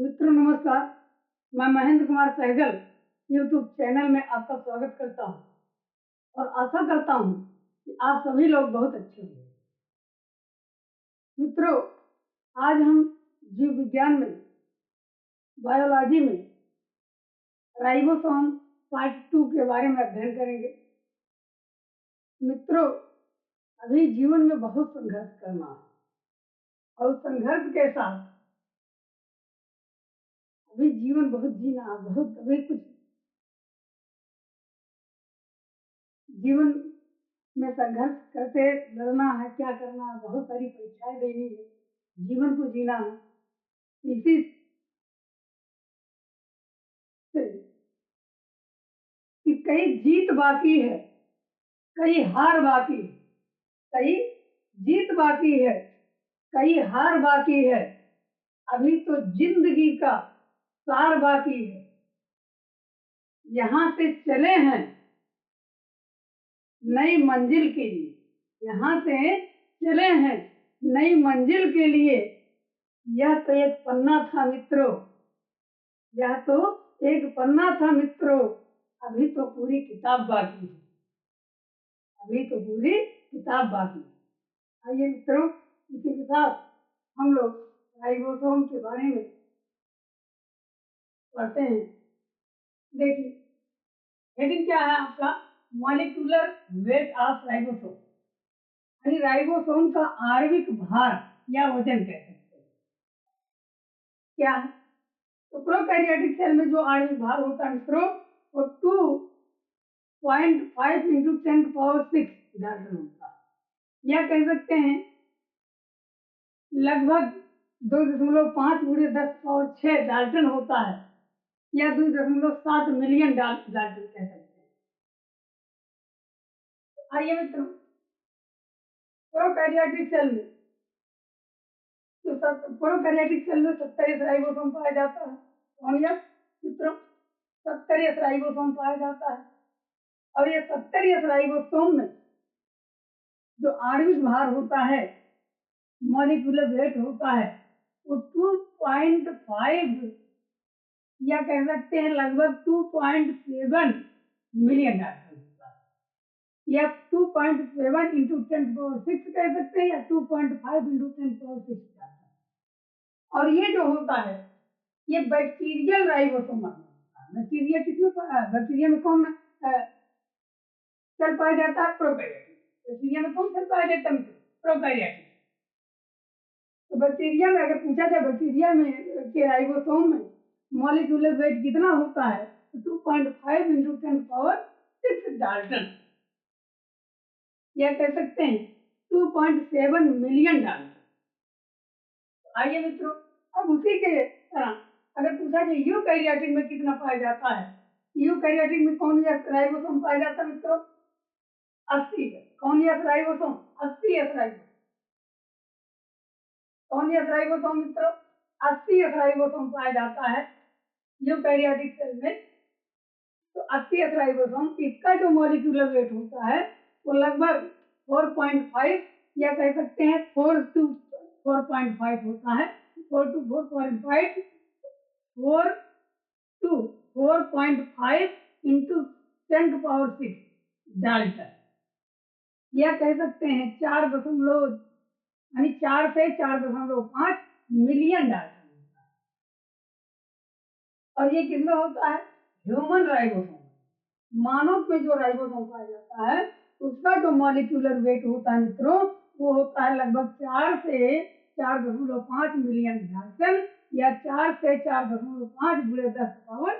मित्रों नमस्कार, मैं महेंद्र कुमार सहगल यूट्यूब चैनल में आपका स्वागत करता हूं और आशा करता हूं कि आप सभी लोग बहुत अच्छे होंगे। मित्रों, आज हम जीव विज्ञान में, बायोलॉजी में राइबोसोम पार्ट 2 के बारे में अध्ययन करेंगे। मित्रों, अभी जीवन में बहुत संघर्ष करना है और संघर्ष के साथ अभी जीवन बहुत जीना, बहुत अभी कुछ जीवन में संघर्ष करते लड़ना है, क्या करना है, बहुत सारी परीक्षाएं देनी है, जीवन को जीना है। इसी से कि कई जीत बाकी है, कई हार बाकी है, कई जीत बाकी है, कई हार बाकी है, अभी तो जिंदगी का सार बाकी है। यहाँ से चले हैं नई मंजिल के लिए, यहाँ से चले हैं नई मंजिल के लिए। यह तो एक पन्ना था मित्रों, यह तो एक पन्ना था मित्रों, अभी तो पूरी किताब बाकी है, अभी तो पूरी किताब बाकी है। आइए मित्रों, इसी के साथ हम लोग राइबोसोम के बारे में पढ़ते हैं। देखिए, हेडिंग क्या है आपका? मॉलिक्यूलर वेट ऑफ राइबोसोम, यानी राइबोसोम का आणविक भार या वजन कह सकते हैं। क्या है? तो प्रोकैरियोटिक सेल में जो आणविक भार होता है मित्रों, वो 2.5 इंटू 10⁻⁶ डाल्टन होता है, या कह सकते हैं लगभग 2.5 × 10⁻⁶ डाल्टन होता है, या 2.7 मिलियन डाल्टन कह सकते हैं। आइए मित्रों, प्रोकैरियोटिक सेल में प्रोकैरियोटिक सेल में 70 राइबोसोम पाया जाता है। कौन यह मित्रों? 70 राइबोसोम पाया जाता है, और ये 70 राइबोसोम में जो आणविक भार होता है, मॉलिक्यूलर वेट होता है, वो 2.5 या कह सकते हैं लगभग 2.7 मिलियन डाल्टन होता है, या 2.7 इंटू 10⁻⁶ कह सकते हैं, या 2.5 इंटू 10⁻⁶ डाल्टन। और ये जो होता है, ये बैक्टीरियल राइबोसोम होता है। बैक्टीरिया किसमें बैक्टीरिया में कौन सेल पाया जाता है? प्रोकैरियोटिक। बैक्टीरिया में कौन सेल पाया जाता है? प्रोकैरियोटिक। तो बैक्टीरिया में अगर पूछा जाए बैक्टीरिया में के राइबोसोम में मॉलिक्यूलर वेट कितना होता है, तो 2.5 इंटू 10⁻⁶ डाल्टन, या कह सकते हैं 2.7 मिलियन डाल्टन। आइए मित्रों, अब उसी के तरह अगर पूछा जाए यूकैरियोटिक में कितना पाया जाता है, यूकैरियोटिक में कौन सा राइबोसोम पाया जाता है मित्रों? 80। कौन सा राइबोसोम? 80 राइबोसोम। कौन सा राइबोसोम मित्रों? 80 राइबोसोम पाया जाता है यूकैरियोटिक सेल में। तो 80 राइबोसोम, इसका जो मॉलिक्यूलर वेट होता है वो लगभग 4.5 या कह सकते हैं 4 to 4.5 होता है। 4 to 4.5 4 to 4.5 इंटू 10⁻⁶ डाल्टन, या कह सकते हैं 4 यानी 4 से 4.5 मिलियन डाल्टन होता है। और ये कितना होता है? ह्यूमन राइबोसोम, मानव में जो राइबोसोम पाया जाता है, उसका जो मॉलिक्यूलर वेट होता है मित्रों, वो होता है लगभग 4 से 4.5 मिलियन डाल्टन, या 4 से 4.5 × 10⁻⁶।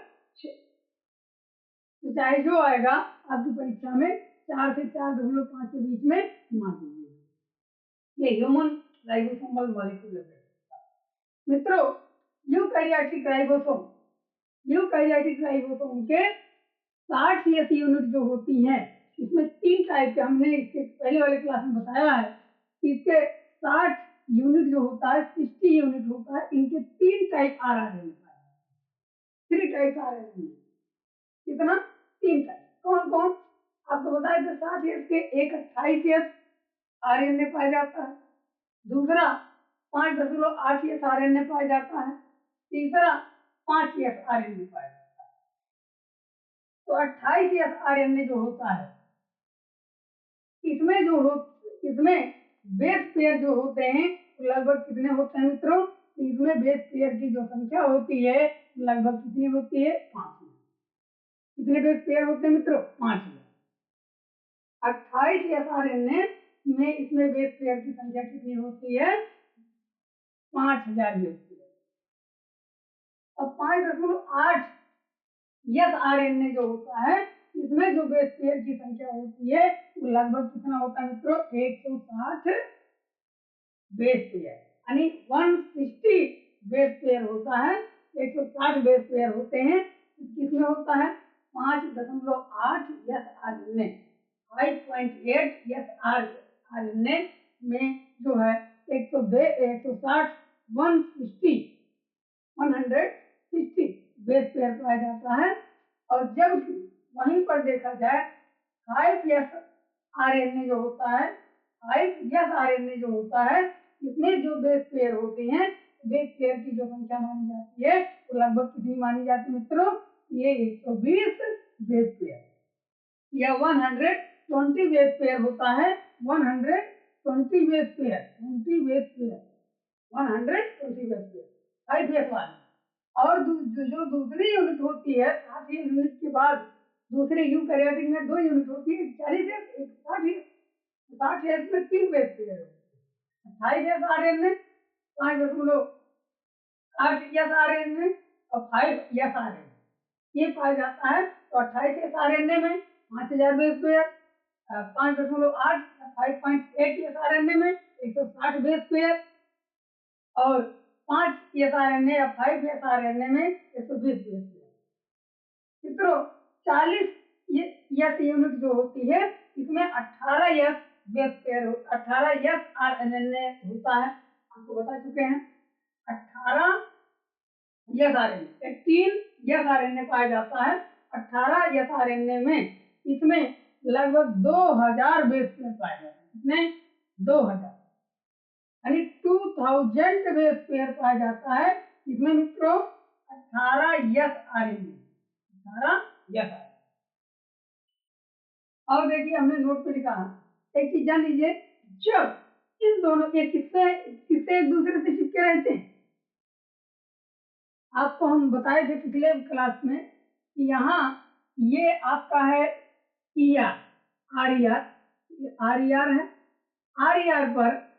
तो चाहे जो आएगा आपकी परीक्षा में 4 से 4.5 के बीच में मान लीजिए। ये ह्यूमन राइबोसोमल मॉलिक्यूलर वेट। मित्रों, यूकैरियोटिक राइबोसोम के 60 CS यूनिट जो होती हैं, इसमें 3 टाइप के, हमने इसके पहले वाले क्लास में बताया है कि इसके 60 यूनिट जो होता है, 60 यूनिट होता है, इनके 3 टाइप RNA में पाए जाते हैं। 3 टाइप RNA में कितना? 3 टाइप। कौन कौन? आपको बताया था 60 S के एक 28 S RNA पाया जाता है, दूसरा 5.8 S RNA पाया जाता है, तीसरा 5 एस आर एन ए पाया जाता है। तो 28 एस आर एन ए जो होता है, इसमें इसमें बेस पेयर जो होते हैं लगभग कितने होते हैं मित्रों? इसमें बेस पेयर की जो संख्या होती है लगभग कितनी होती है? 5। कितने बेस पेयर होते हैं मित्रों? 5। 28 एस आर एन ए में इसमें बेस पेयर की संख्या कितनी होती है? 5000 बेस पेयर। अब 5.8 एस आर एन ए जो होता है, इसमें जो बेस पेयर की संख्या होती है वो लगभग कितना होता है मित्रों? 160 बेस पेयर, यानी 160 बेस पेयर होता है। 160 बेस पेयर होते हैं। किसमें होता है? 5.8 S R N A, 5.8 S R N A में जो है 160 160 बेस पेयर पाया जाता है। और जबकि वहीं पर देखा जाए 5 एस आर एन ए जो होता है, 5 एस आर एन ए जो होता है, इसमें जो बेस पेयर होते हैं, बेस पेयर की जो संख्या मानी जाती है वो लगभग कितनी मानी जाती है मित्रों? ये 120 बेस पेयर या 120 बेस पेयर होता है। 120 base pair, 20 base pair, 120 base pair 5 S वाली। और जो दूसरी यूनिट होती है 60 यूनिट के बाद दूसरे यूकैरियोटिक में 2 यूनिट होती है, 40 एस, 60 60 एस में 3 बेस पेयर होते हैं। 28 एस आर एन में 5.8 एस आर एन में और 5 एस आर एन ये पाया जाता है। तो 28 एस आर एन में 5000 base pair, 5.8 5.8 S R N में 160 बेस पेयर और 5 एस आर एन या 5 एस आर एन में 120 बेस पेयर। मित्रों 40 एस यूनिट जो होती है इसमें 18 S base pair, 18 S R N N A होता है। आपको बता चुके हैं 18 S R N, 18 S R N A पाया जाता है। 18 एस आर एन ए में इसमें लगभग 2000 बेस पेयर पाए जाते हैं। कितने? 2000, यानी 2000 बेस पेयर पाया जाता है। इसमें मित्रों 18 S R N A, 18 S R. और देखिए हमने नोट पे लिखा है, एक चीज जान लीजिए, जब इन दोनों के किससे किससे एक दूसरे से चिपके रहते हैं। आपको हम बताए थे पिछले क्लास में कि यहाँ ये आपका है E R, R E R, R E R है। आर ई आर पर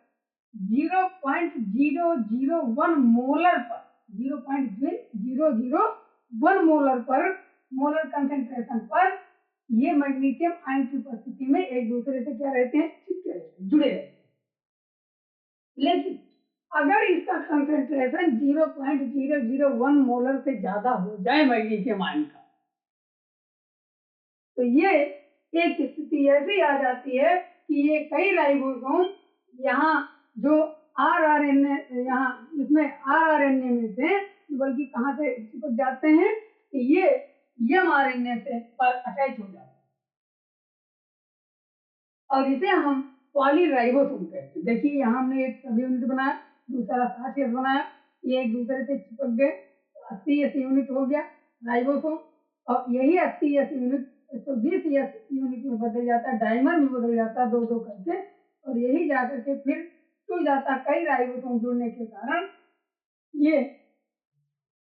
0.001 मोलर पर, 0.001 मोलर पर, मोलर कंसेंट्रेशन पर ये मैग्नीशियम आयन की उपस्थिति में एक दूसरे से क्या रहते हैं? चिपके रहते हैं, जुड़े रहते हैं। लेकिन अगर इसका कंसेंट्रेशन 0.001 मोलर से ज्यादा हो जाए मैग्नीशियम आयन का, तो ये एक स्थिति ऐसी आ जाती है कि ये कई राइबोसोम यहाँ जो आर आर एन ए, यहाँ इसमें आर आर एन ए में से बल्कि कहाँ से चिपक जाते हैं कि ये एम आर एन ए से पर अटैच हो जाते हैं और इसे हम पॉलीराइबोसोम कहते हैं। देखिए यहाँ हमने एक सब यूनिट बनाया, दूसरा 60 एस बनाया, ये एक दूसरे से चिपक गए, 80 एस यूनिट हो गया राइबोसोम। और यही 80 एस यूनिट 120 एस यूनिट में बदल जाता है, डायमर में बदल जाता है, दो दो करके। और यही जाकर के फिर टूट जाता है, कई राइबोसोम जुड़ने के कारण ये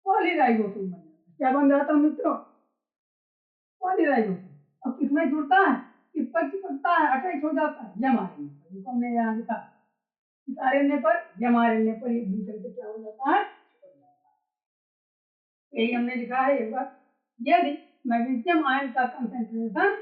पॉलीराइबोसोम बन जाता है। क्या बन जाता है मित्रों? पॉलीराइबोसोम। अब किसमें जुड़ता है? किस पर चिपकता है? अटैच हो जाता है एम आर एन ए पर, जिसको हमने यहाँ लिखा इस आर एन ए पर, एम आर एन ए पर एक दूसरे से क्या हो जाता है? चिपक जाता है। यही हमने लिखा है एक बार, यदि मैग्नीशियम आयन का कंसेंट्रेशन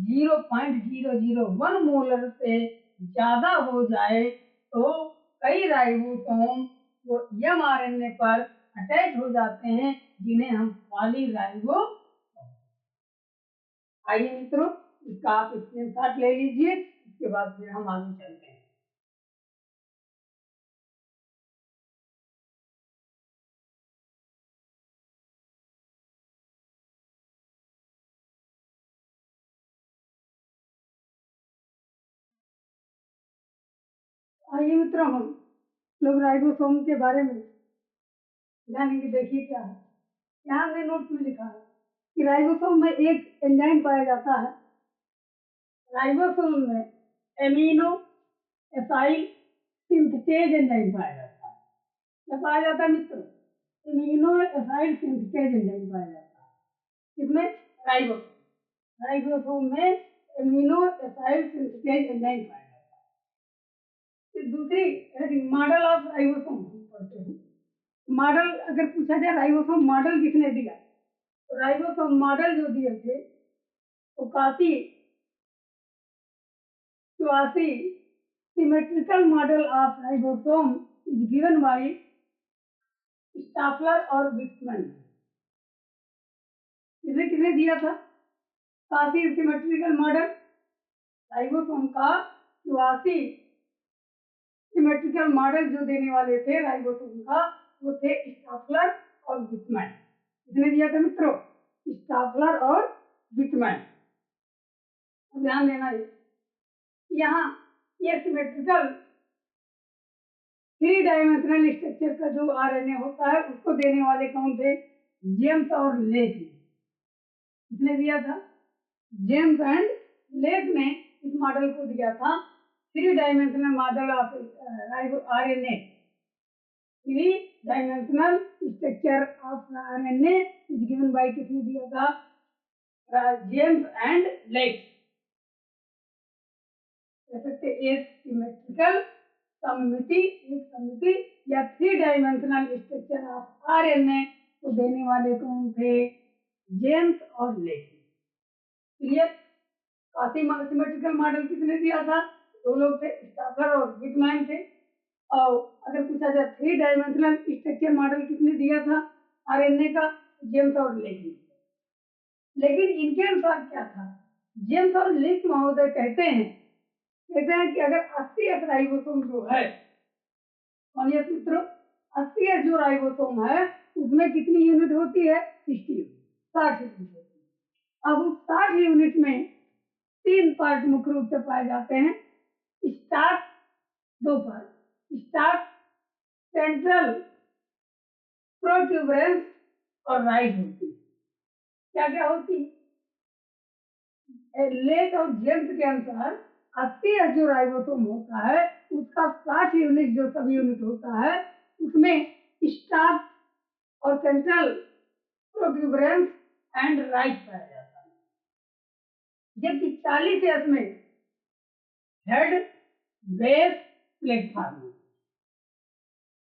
0.001 मोलर से ज्यादा हो जाए तो कई राइबोसोम वो एम आर एन ए पर अटैच हो जाते हैं, जिन्हें हम पॉलीराइबो। आइए मित्रों इसका आप स्क्रीनशॉट ले लीजिए, इसके बाद फिर हम आगे चलते हैं। आइए मित्रों हम लोग राइबोसोम के बारे में जानेंगे, देखिए क्या है। यहाँ हमने नोट्स में लिखा है कि राइबोसोम में एक एंजाइम पाया जाता है। राइबोसोम में एमिनो एसाइल सिंथेज एंजाइम पाया जाता है। क्या पाया जाता है मित्रों? एमिनो एसाइल सिंथेज एंजाइम पाया जाता है। इसमें राइबोसोम, राइबोसोम में एमिनो एसाइल सिंथेज एंजाइम पाया जाता है। फिर दूसरी मॉडल ऑफ राइबोसोम पढ़ते हैं। मॉडल अगर पूछा जाए राइबोसोम मॉडल किसने दिया, तो राइबोसोम मॉडल जो दिए थे वो काफी चौरासी symmetrical model of ribosome is given by Stoffler और विक्समैन। इसे किसने दिया था? काफी सिमेट्रिकल मॉडल राइबोसोम का चौरासी सिमेट्रिकल मॉडल जो देने वाले थे राइबोसोम का, वो थे स्टाफलर और विक्समैन। किसने दिया था मित्रों? स्टाफलर और विक्समैन। ध्यान देना है यहाँ ये सिमेट्रिकल 3 डायमेंशनल स्ट्रक्चर का जो आरएनए होता है उसको देने वाले कौन थे? जेम्स और लेक ने। किसने दिया था? जेम्स एंड लेक ने इस मॉडल को दिया था। 3 dimensional model of RNA, 3 dimensional structure of RNA is given bye किसने दिया था? James and lake. कह सकते एक सिमेट्रिकल सममिति, एक समिति या 3 डायमेंशनल स्ट्रक्चर ऑफ आरएनए को देने वाले कौन थे? जेम्स और लेक। क्लियर? सिमेट्रिकल मॉडल किसने दिया था? दो लोग थे, स्टाफलर और विक्समैन थे। और अगर पूछा जाए 3 डायमेंशनल स्ट्रक्चर मॉडल किसने दिया था आरएनए का? जेम्स और लेक ने। लेकिन इनके अनुसार क्या था? जेम्स और लेक महोदय कहते हैं कि अगर 80 राइबोसोम जो है, और ये मित्रों 80 जो राइबोसोम है उसमें कितनी यूनिट होती है? 60 यूनिट, 60 यूनिट होती है। अब उस 60 यूनिट में 3 पार्ट मुख्य रूप से पाए जाते हैं। Start 2 part, start central protuberance और राइट होती है। क्या क्या होती है? लेक और जेम्स के अनुसार 80 जो राइबोसोम होता है उसका 60 यूनिट जो सब यूनिट होता है उसमें स्टार्ट और सेंट्रल प्रोट्यूबरेंस एंड राइट पाया जाता है। जबकि 40 में हेड, बेस, प्लेटफॉर्म।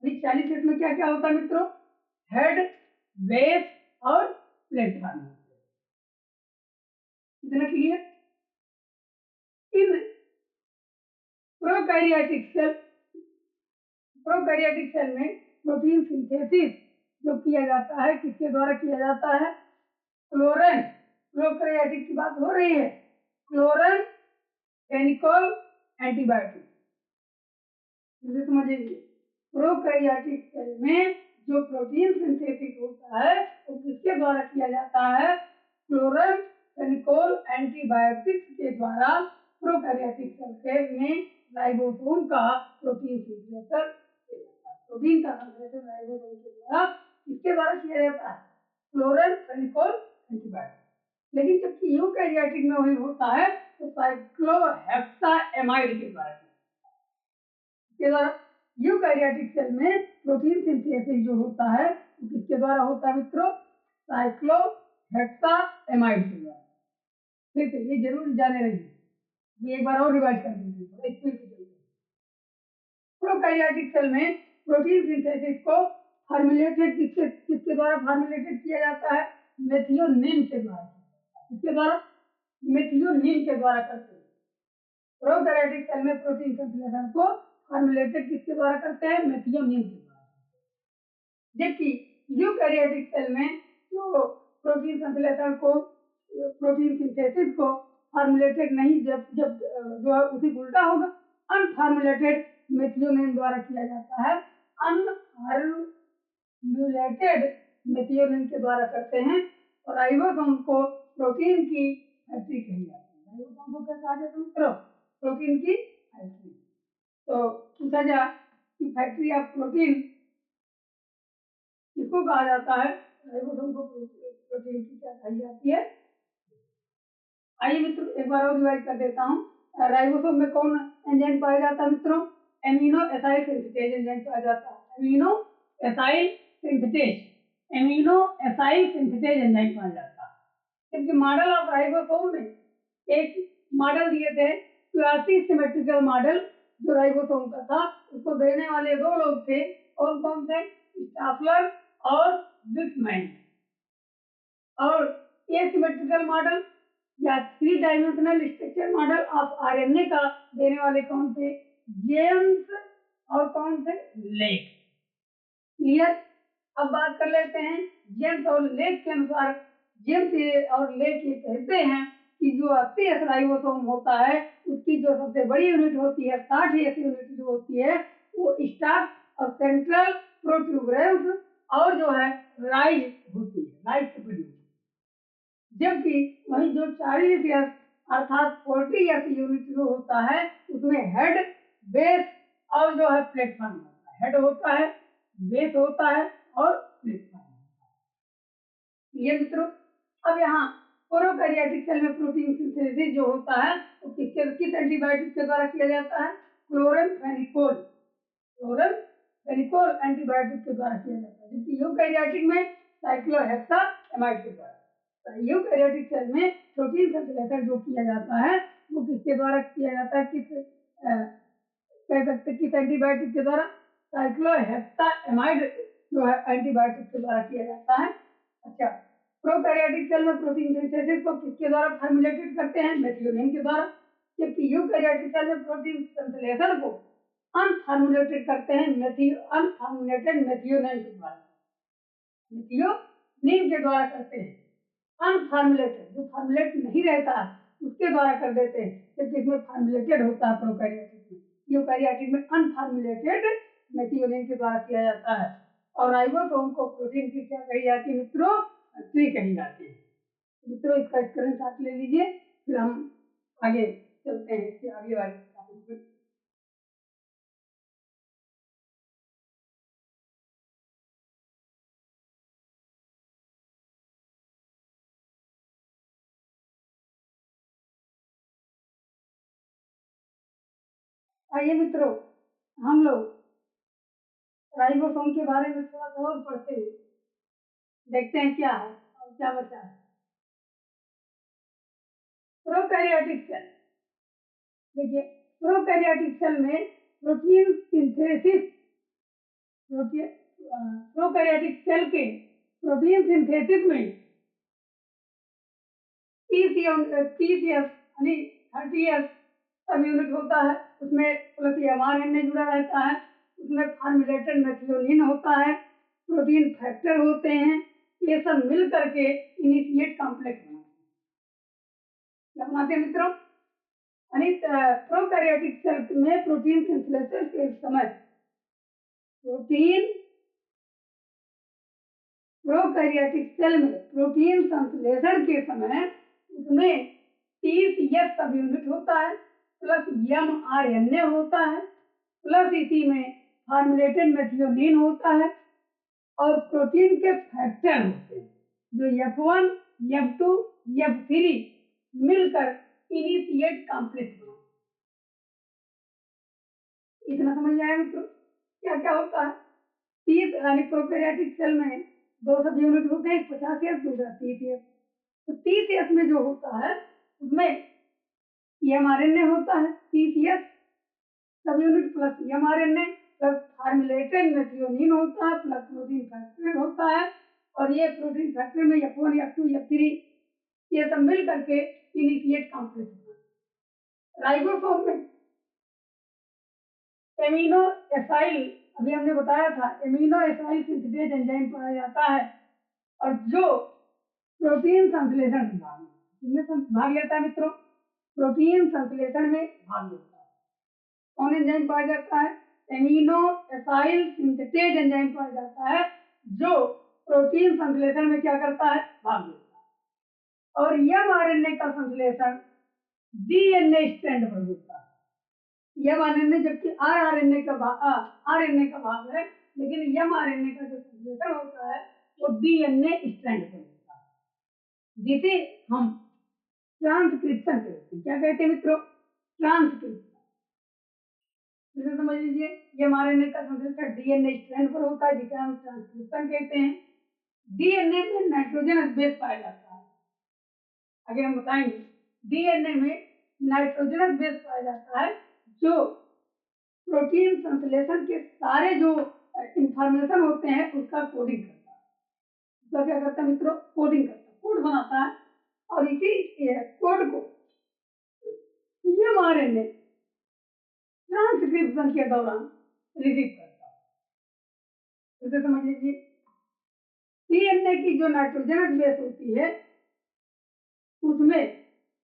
40 में क्या क्या होता है मित्रों? हेड, बेस और प्लेटफॉर्म। इतना क्लियर? इन प्रोकैरियोटिक सेल में प्रोटीन सिंथेसिस जो किया जाता है किसके द्वारा किया जाता है? क्लोरन। प्रोकैरियोटिक की बात हो रही है। क्लोरन फेनिकोल एंटीबायोटिक, इसे समझिए। प्रोकैरियोटिक सेल में जो प्रोटीन सिंथेसिस होता है वो किसके द्वारा किया जाता है? क्लोरन फेनिकोल एंटीबायोटिक्स के द्वारा प्रोकैरियोटिक सेल में राइबोसोम का प्रोटीन सिंथेसिस, प्रोटीन का संश्लेषण राइबोसोम के द्वारा किसके द्वारा किया जाता है? Chlorine phenicol antibiotic. लेकिन जब यूकैरियोटिक में वही होता है तो साइक्लोहेक्साएमाइड के द्वारा। यूकैरियोटिक सेल में प्रोटीन सिंथेसिस जो होता है वो किसके द्वारा होता है मित्रों? साइक्लोहेक्साएमाइड के द्वारा। फिर से ये जरूर जाने रहिए, एक बार और रिवाइज कर दीजिए, थोड़ा स्पीड से चलते हैं। प्रोकैरियोटिक सेल में प्रोटीन सिंथेसिस को फॉर्मुलेटेड किसके द्वारा फॉर्मुलेटेड किया जाता है? मेथियोनिन के द्वारा। किसके द्वारा? मेथियोनिन के द्वारा करते हैं। प्रोकैरियोटिक सेल में प्रोटीन संश्लेषण को फॉर्मुलेटेड किसके द्वारा करते हैं? मेथियोनिन के द्वारा। जबकि यूकैरियोटिक सेल में जो प्रोटीन संश्लेषण को, प्रोटीन सिंथेसिस को फॉर्मुलेटेड नहीं, जब जब जो है उसी उल्टा होगा, अनफॉर्मुलेटेड मेथियोनिन द्वारा किया जाता है। अनफॉर्मुलेटेड मेथियोनिन के द्वारा करते हैं और राइबोसोम को प्रोटीन की फैक्ट्री कही जाती है। राइबोसोम को क्या कहा जाता है? प्रोटीन की फैक्ट्री। तो पूछा जाए कि फैक्ट्री ऑफ प्रोटीन इसको कहा जाता है राइबोसोम को प्रोटीन की क्या कही जाती है। आइए मित्रों एक बार और रिवाइज कर देता हूँ। राइबोसोम में कौन एंजाइम पाया जाता है मित्रों? एमिनो एसाइल सिंथेज एंजाइम पाया जाता है। एमिनो एसाइल सिंथेज एंजाइम पाया जाता है। जबकि मॉडल ऑफ राइबोसोम में एक मॉडल दिए थे क्लासिक सिमेट्रिकल मॉडल जो राइबोसोम का था, उसको देने वाले दो लोग थे। कौन कौन थे? स्टाफलर और विटमैन। और ये सिमेट्रिकल मॉडल या 3 dimensional structure model of RNA का देने वाले कौन थे? जेम्स और कौन थे? लेक। क्लियर? अब बात कर लेते हैं जेम्स और लेक के अनुसार। जेम्स और लेक ये कहते हैं कि जो 80 राइबोसोम होता है उसकी जो सबसे बड़ी यूनिट होती है 60 यूनिट जो होती है वो स्टार्च और सेंट्रल प्रोट्यूबरेंस और जो है राइज होती है, राइज से बड़ी होती है। जबकि वही जो 40 अर्थात 40 यूनिट जो होता है उसमें हेड, बेस और जो है प्लेटफॉर्म होता है। हेड होता है, बेस होता है और प्लेटफॉर्म होता है। ये मित्रों अब यहाँ प्रोकैरियोटिक सेल में प्रोटीन सिंथेसिस जो होता है वो किस एंटीबायोटिक के द्वारा किया जाता है? क्लोरमफेनिकोल एंटीबायोटिक के द्वारा किया जाता है। जबकि यूकैरियोटिक में साइक्लोहेक्सामाइड के द्वारा। यूकैरियोटिक सेल में प्रोटीन संश्लेषण जो किया जाता है वो किसके द्वारा किया जाता है? कह सकते किस एंटीबायोटिक के द्वारा? साइक्लोहेक्सामाइड जो है एंटीबायोटिक के द्वारा किया जाता है। अच्छा, प्रोकैरियोटिक सेल में प्रोटीन सिंथेसिस को किसके द्वारा फॉर्मुलेटेड करते हैं? मेथियोनिन के द्वारा। जबकि यूकैरियोटिक सेल में प्रोटीन संश्लेषण को अनफॉर्मुलेटेड करते हैं अनफॉर्मुलेटेड मेथियोनिन के द्वारा। मेथियोनिन के द्वारा करते हैं। अनफॉर्मुलेटेड जो फॉर्मुलेट नहीं रहता उसके द्वारा कर देते हैं, जबकि इसमें फॉर्मुलेटेड होता है प्रोकैरियोटिक में। यूकैरियोटिक में अनफॉर्मुलेटेड मेथियोनिन के द्वारा किया जाता है। और राइबोसोम को प्रोटीन की क्या कही जाती है मित्रों? ट्री कही जाती है। मित्रों इसका स्क्रीनशॉट ले लीजिए, फिर हम आगे चलते हैं इसके आगे वाले टॉपिक पे। आइए मित्रों हम लोग राइबोसोम के बारे में थोड़ा सा और पढ़ते हैं, देखते हैं क्या है और क्या बचा है। प्रोकैरियोटिक सेल, देखिए प्रोकैरियोटिक सेल में प्रोटीन सिंथेसिस प्रोकैरियोटिक सेल के प्रोटीन सिंथेसिस में 30 यानी 30 सब यूनिट होता है। उसमें प्लस एमआरएनए जुड़ा रहता है, उसमें फॉर्मुलेटेड मेथियोनिन होता है, प्रोटीन फैक्टर होते हैं। ये सब मिल करके इनिशिएट कॉम्प्लेक्स बनाते हैं। क्या बनाते हैं मित्रों? यानी प्रोकैरियोटिक सेल में प्रोटीन सिंथेसिस के समय प्रोटीन प्रोकैरियोटिक सेल में प्रोटीन संश्लेषण के समय उसमें 30 सब यूनिट होता है, प्लस एमआरएनए होता है, प्लस इसी में फॉर्मुलेटेड मेथियोनिन होता है और प्रोटीन के फैक्टर होते हैं जो F1, F2, F3 मिलकर इनिशिएट कॉम्प्लेक्स बनाते हैं। इतना समझ में आया मित्रों? क्या क्या होता है? 30 यानी प्रोकैरियोटिक सेल में 2 सब यूनिट होते हैं, 50 दूसरा 30। तो 30 में जो होता है उसमें एमआरएनए होता है 30 सब unit plus mRNA plus formulated methionine होता है प्लस प्रोटीन फैक्टर होता है। और ये प्रोटीन फैक्टर में F1, F2, F3 ये सब मिल करके इनिशिएट कॉम्प्लेक्स बनाते हैं। राइबोसोम में एमिनो एसाइल, अभी हमने बताया था एमिनो एसाइल सिंथेज एंजाइम पाया जाता है और जो प्रोटीन संश्लेषण भाग लेता है मित्रों, प्रोटीन संश्लेषण में भाग लेता है। कौन एंजाइम पाया जाता है? एमिनो एसाइल सिंथेज एंजाइम पाया जाता है जो प्रोटीन संश्लेषण में क्या करता है? भाग लेता है। और एमआरएनए का संश्लेषण डीएनए स्ट्रैंड पर होता है। एमआरएनए जबकि आरएनए का भाग है, लेकिन एमआरएनए का जो संश्लेषण होता है वो डीएनए स्ट्रैंड पर होता है, जिसे हम ट्रांसक्रिप्शन कहते हैं। क्या कहते हैं मित्रों? ट्रांसक्रिप्शन। जैसे समझ लीजिए ये एमआरएनए का संश्लेषण डीएनए स्ट्रैंड पर होता है, जिसे हम ट्रांसक्रिप्शन कहते हैं। डीएनए में नाइट्रोजनस बेस पाया जाता है। आगे हम बताएंगे। डीएनए में नाइट्रोजनस बेस पाया जाता है जो प्रोटीन संश्लेषण के सारे जो इंफॉर्मेशन होते हैं उसका कोडिंग करता है। उसका क्या करता है मित्रों? कोडिंग करता है, कोड बनाता है, और इसी कोड को एमआरएनए ट्रांसक्रिप्शन के दौरान रिसीव करता है। जैसे समझ लीजिए डीएनए की जो नाइट्रोजनस बेस होती है उसमें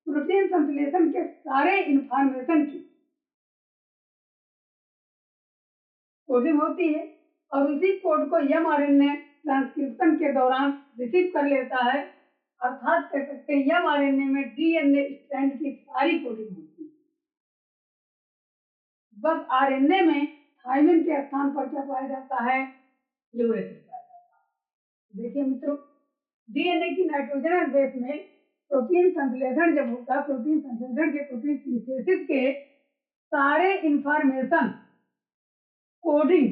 प्रोटीन संश्लेषण के सारे इंफॉर्मेशन की कोडिंग होती है, और उसी कोड को एमआरएनए ट्रांसक्रिप्शन के दौरान रिसीव कर लेता है। अर्थात कह सकते हैं एमआरएनए में डीएनए स्ट्रैंड की सारी कोडिंग होती है। बस आरएनए में थाइमिन के स्थान पर क्या पाया जाता है? यूरेसिल पाया जाता है। देखिए मित्रों, डीएनए की नाइट्रोजनस बेस में प्रोटीन संश्लेषण जब होता है, प्रोटीन संश्लेषण के प्रोटीन सिंथेसिस के सारे इंफॉर्मेशन कोडिंग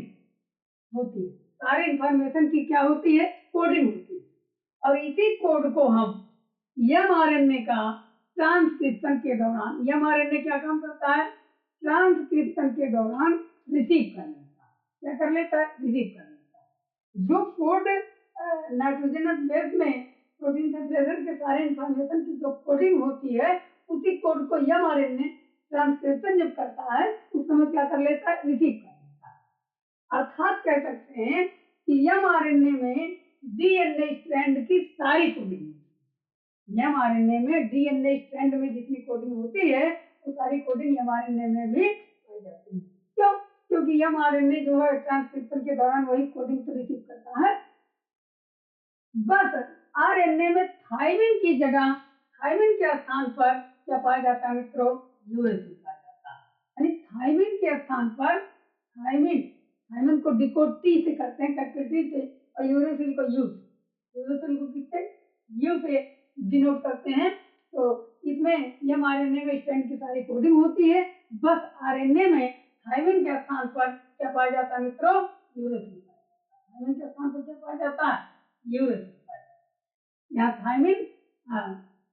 होती है। सारे इंफॉर्मेशन की क्या होती है? कोडिंग होती है, और इसी कोड को हम एमआरएनए का ट्रांसक्रिप्शन के दौरान, एमआरएनए क्या काम करता है? ट्रांसक्रिप्शन के दौरान रिसीव कर लेता है। क्या कर लेता है? रिसीव कर लेता है। जो कोड नाइट्रोजनस बेस में प्रोटीन संश्लेषण के सारे इंफॉर्मेशन की जो कोडिंग होती है, उसी कोड को एमआरएनए ट्रांसक्रिप्शन जब करता है उस समय क्या कर लेता है? रिसीव कर लेता है। अर्थात कह सकते हैं कि एमआरएनए में डीएनए स्ट्रैंड की सारी कोडिंग, एमआरएनए में डीएनए स्ट्रैंड में जितनी कोडिंग होती है वो सारी कोडिंग एमआरएनए में भी पाई जाती है। क्यों? क्योंकि एमआरएनए जो है ट्रांसक्रिप्शन के दौरान वही कोडिंग तो रिसीव करता है। बस आरएनए में थाइमिन की जगह, थाइमिन के स्थान पर क्या पाया जाता है मित्रों? यूरेसिल पाया जाता है। यानी थाइमिन के स्थान पर थाइमिन, थाइमिन को डिकोड टी से करते हैं, कैपिटल टी से, और यूरेसिल को यू, यूरेसिल को किससे? यू से डिनोट करते हैं। तो इसमें एमआरएनए में स्ट्रैंड की सारी कोडिंग होती है, बस आरएनए में थाइमिन के स्थान पर क्या पाया जाता है मित्रों? यूरेसिल। थाइमिन के स्थान पर क्या पाया जाता है? यूरेसिल। यहाँ थाइमिन,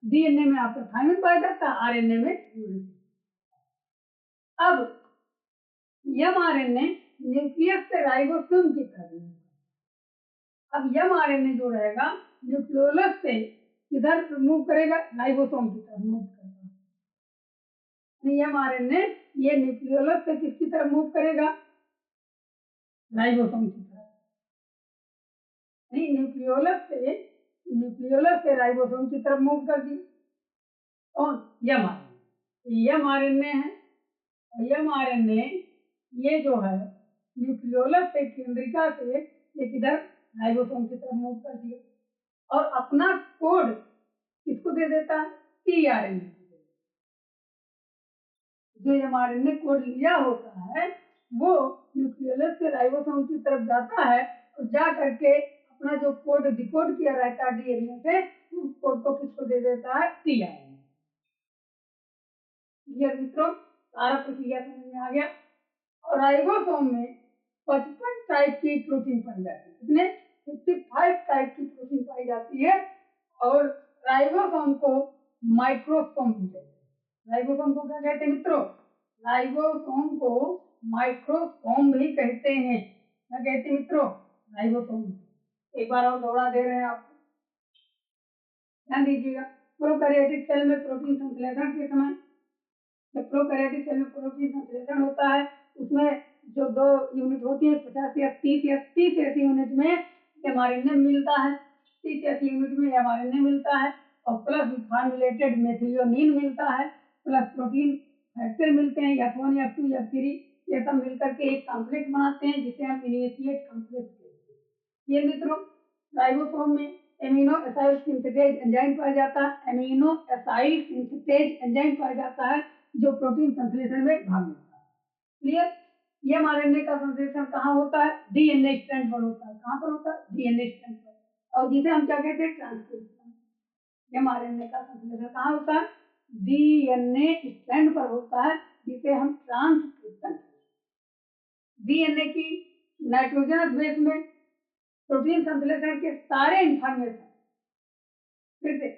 डीएनए में आपका थाइमिन पाया जाता है, आरएनए में यूरेसिल। अब एमआरएनए न्यूक्लियस से राइबोसोम की तरफ, अब एमआरएनए जो रहेगा न्यूक्लियोलस से किधर मूव करेगा? राइबोसोम की तरफ मूव करेगा। एमआरएनए ये न्यूक्लियोलस से किसकी तरफ मूव करेगा? राइबोसोम की तरफ। न्यूक्लियोलस से राइबोसोम की तरफ मूव कर दी। और एमआरएनए है, एमआरएनए ये जो है न्यूक्लियोलस से, केंद्रिका से ये किधर? राइबोसोम की तरफ मूव कर दिया, और अपना कोड किसको दे देता है? टीआरएनए। जो एमआरएनए कोड लिया होता है वो न्यूक्लियोलस से राइबोसोम की तरफ जाता है, और जा करके अपना जो कोड डिकोड किया रहता है डीएनए से, उस कोड को किसको दे देता है? टीआरएनए। क्लियर मित्रों? सारा प्रक्रिया समझ में आ गया। और राइबोसोम में 55 टाइप की प्रोटीन पाई जाती है। कितने? 55 टाइप की प्रोटीन पाई जाती है, और राइबोसोम को माइक्रोसोम भी कहते हैं। राइबोसोम को क्या कहते हैं मित्रों? राइबोसोम को माइक्रोसोम भी कहते हैं। क्या कहते हैं मित्रों? राइबोसोम। एक बार और दोहरा दे रहे हैं आपको, ध्यान दीजिएगा। प्रोकैरियोटिक सेल में प्रोटीन संश्लेषण के समय, जब प्रोकैरियोटिक सेल में प्रोटीन संश्लेषण होता है उसमें जो दो यूनिट होती है, 50 या 30 ऐसी यूनिट में एमआरएनए मिलता है, 30 ऐसी यूनिट में एमआरएनए मिलता है, और प्लस फॉर्मुलेटेड मेथियोनिन मिलता है, प्लस प्रोटीन फैक्टर मिलते हैं, F1 F2 F3, ये सब मिलकर के एक कॉम्प्लेक्स बनाते हैं जिसे हम इनिशिएट कॉम्प्लेक्स कहते हैं। ये मित्रों राइबोसोम में एमिनो एसाइल सिंथेटेज एंजाइम पाया जाता है, एमिनो एसाइल सिंथेटेज एंजाइम पाया जाता है जो प्रोटीन संश्लेषण में भाग लेता है। क्लियर? एमआरएनए का संश्लेषण कहाँ होता है? डीएनए स्ट्रैंड पर होता है। कहाँ पर होता है? डीएनए स्ट्रैंड पर। और जिसे हम क्या कहते हैं? ट्रांसक्रिप्शन। एमआरएनए का संश्लेषण कहाँ होता है? डीएनए स्ट्रैंड पर होता है, जिसे हम ट्रांसक्रिप्शन। डीएनए की नाइट्रोजनस बेस में प्रोटीन संश्लेषण के सारे इंफॉर्मेशन, फिर से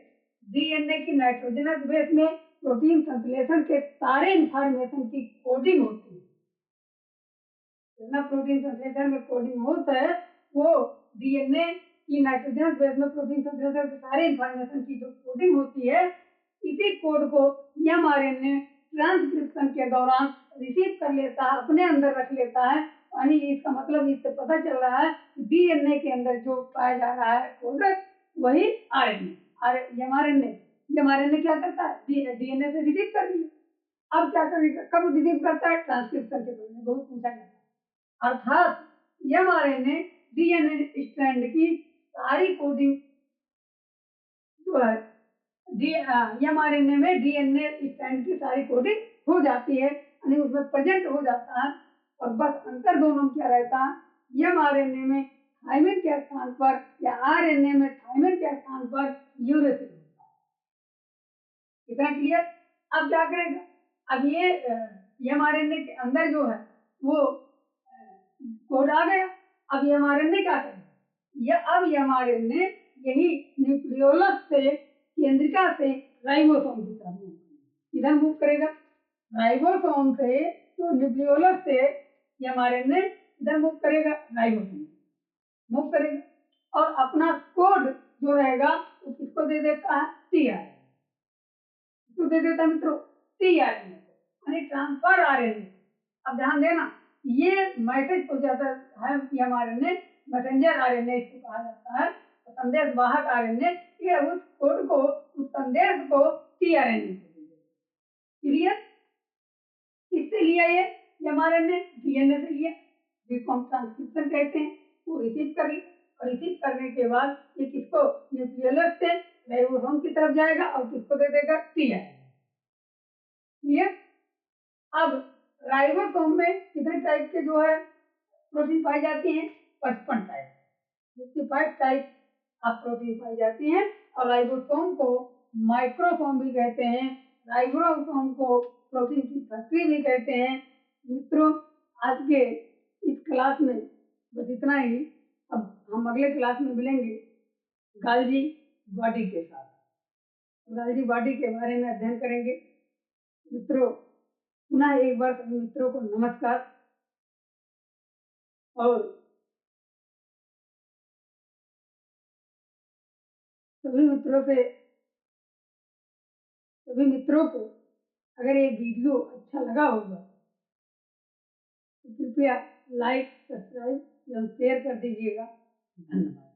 डीएनए की नाइट्रोजनस बेस में प्रोटीन संश्लेषण के सारे इंफॉर्मेशन की कोडिंग होती है। जितना प्रोटीन संश्लेषण में कोडिंग होता है, वो डीएनए की नाइट्रोजनस बेस में प्रोटीन संश्लेषण के सारे इंफॉर्मेशन की जो कोडिंग होती है, इसी कोड को एमआरएनए ट्रांसक्रिप्शन के दौरान रिसीव कर लेता है, अपने अंदर रख लेता है। यानी इसका मतलब इससे पता चल रहा है कि डीएनए के अंदर जो पाया जा रहा है कोड, वही आरएनए। एमआरएनए क्या करता है? डीएनए से रिसीव कर लिया। अब क्या करेगा? कब रिसीव करता है? ट्रांसक्रिप्शन के दौरान। बहुत पूछा जाता है। अर्थात एमआरएनए डीएनए स्ट्रैंड की सारी कोडिंग जो है एमआरएनए में डीएनए स्ट्रैंड की सारी कोडिंग हो जाती है, यानी उसमें प्रेजेंट हो जाता है। और बस अंतर दोनों में क्या रहता है? एमआरएनए में थाइमिन के स्थान पर या आरएनए में थाइमिन के स्थान पर यूरेसिल होता है। इतना क्लियर? अब क्या करेगा? अब ये एमआरएनए के अंदर जो है वो कोड आ गया। अब एमआरएनए क्या करेगा? अब एमआरएनए यही न्यूक्लियोलस से, केंद्रिका से राइबोसोम की तरफ मूव करेगा। इधर मूव करेगा राइबोसोम से, तो न्यूक्लियोलस से एमआरएनए इधर मूव करेगा, राइबोसोम मूव करेगा और अपना कोड जो रहेगा वो किसको दे देता है? टीआरएनए। किसको दे देता है मित्रों? टीआरएनए को, यानी ट्रांसफर आरएनए। अब ध्यान देना, ये मैसेज पहुंचाता है एमआरएनए, मैसेंजर आरएनए इसको कहा जाता है, तो संदेश वाहक आरएनए ये उस कोड को, उस संदेश को टीआरएनए को दे देगा। क्लियर? किससे लिया ये एमआरएनए? डीएनए से लिया, जिसको हम ट्रांसक्रिप्शन कहते हैं। वो रिसीव कर लिया और रिसीव करने के बाद ये किसको? न्यूक्लियोलस से राइबोसोम की तरफ जाएगा और किसको दे देगा? टीआरएनए। क्लियर? अब राइबोसोम में कितने टाइप के जो है प्रोटीन पाई जाती हैं? 55 टाइप, 55 टाइप ऑफ प्रोटीन पाई जाती हैं। और राइबोसोम को माइक्रोसोम भी कहते हैं, राइबोसोम को प्रोटीन की फैक्ट्री भी कहते हैं। मित्रों, आज के इस क्लास में बस इतना ही। अब हम अगले क्लास में मिलेंगे गाल्जी बॉडी के साथ। गाल्जी बॉडी के बारे में अध्ययन करेंगे। मित्रों, पुनः एक बार सभी मित्रों को नमस्कार। और सभी मित्रों को अगर ये वीडियो अच्छा लगा होगा तो कृपया लाइक, सब्सक्राइब एवं शेयर कर दीजिएगा। धन्यवाद।